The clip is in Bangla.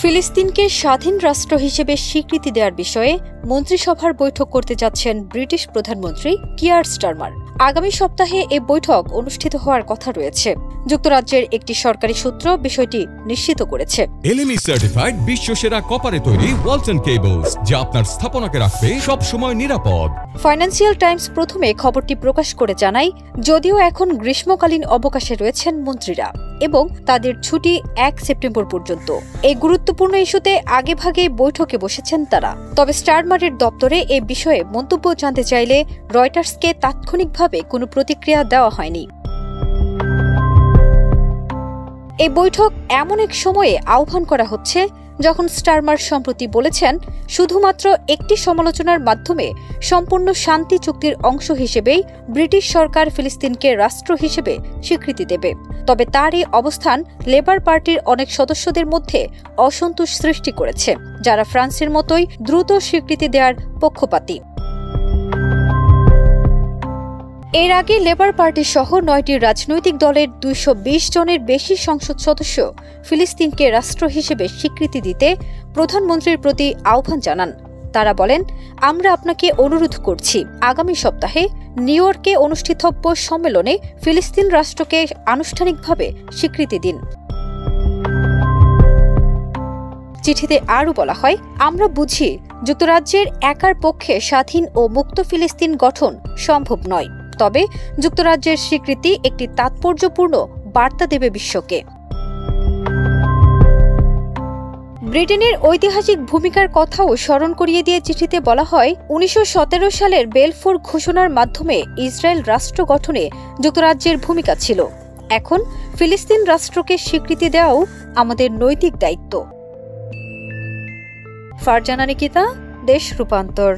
ফিলিস্তিনকে স্বাধীন রাষ্ট্র হিসেবে স্বীকৃতি দেওয়ার বিষয়ে মন্ত্রিসভার বৈঠক করতে যাচ্ছেন ব্রিটিশ প্রধানমন্ত্রী কিয়ার স্টারমার। আগামী সপ্তাহে এ বৈঠক অনুষ্ঠিত হওয়ার কথা রয়েছে। যুক্তরাজ্যের একটি সরকারি সূত্র বিষয়টি নিশ্চিত করেছে। এলএমই সার্টিফাইড বিশ্বসেরা কপারে তৈরি ওয়ালটন কেবলস, যা আপনার স্থাপনাকে রাখবে সব সময় নিরাপদ। ফাইন্যান্সিয়াল টাইমস প্রথমে খবরটি প্রকাশ করে জানায়, যদিও এখন গ্রীষ্মকালীন অবকাশে রয়েছেন মন্ত্রীরা এবং তাদের ছুটি 1 সেপ্টেম্বর পর্যন্ত। এই গুরুত্বপূর্ণ ইস্যুতে আগেভাগে বৈঠকে বসেছেন তারা। তবে স্টারমারের দপ্তরে এ বিষয়ে মন্তব্য জানতে চাইলে রয়টার্সকে তাৎক্ষণিকভাবে কোনো প্রতিক্রিয়া দেওয়া হয়নি। এই বৈঠক এমন এক সময়ে আহ্বান করা হচ্ছে যখন স্টারমার সম্প্রতি বলেছেন, শুধুমাত্র একটি সমালোচনার মাধ্যমে সম্পূর্ণ শান্তি চুক্তির অংশ হিসেবেই ব্রিটিশ সরকার ফিলিস্তিনকে রাষ্ট্র হিসেবে স্বীকৃতি দেবে। তবে তার এই অবস্থান লেবার পার্টির অনেক সদস্যদের মধ্যে অসন্তোষ সৃষ্টি করেছে, যারা ফ্রান্সের মতোই দ্রুত স্বীকৃতি দেওয়ার পক্ষপাতী। এর আগে লেবার পার্টি সহ 9টি রাজনৈতিক দলের 220 জনের বেশি সংসদ সদস্য ফিলিস্তিনকে রাষ্ট্র হিসেবে স্বীকৃতি দিতে প্রধানমন্ত্রীর প্রতি আহ্বান জানান। তারা বলেন, আমরা আপনাকে অনুরোধ করছি, আগামী সপ্তাহে নিউ ইয়র্কে অনুষ্ঠিতব্য সম্মেলনে ফিলিস্তিন রাষ্ট্রকে আনুষ্ঠানিকভাবে স্বীকৃতি দিন। চিঠিতে আরও বলা হয়, আমরা বুঝি যুক্তরাজ্যের একার পক্ষে স্বাধীন ও মুক্ত ফিলিস্তিন গঠন সম্ভব নয়, তবে যুক্তরাজ্যের স্বীকৃতি একটি তাৎপর্যপূর্ণ বার্তা দেবে বিশ্বকে। ব্রিটেনের ঐতিহাসিক ভূমিকার কথাও স্মরণ করিয়ে দিয়ে চিঠিতে বলা হয়, 1917 সালের বেলফোর ঘোষণার মাধ্যমে ইসরায়েল রাষ্ট্র গঠনে যুক্তরাজ্যের ভূমিকা ছিল। এখন ফিলিস্তিন রাষ্ট্রকে স্বীকৃতি দেওয়াও আমাদের নৈতিক দায়িত্ব। ফারজানা নিকিতা, দেশ রূপান্তর।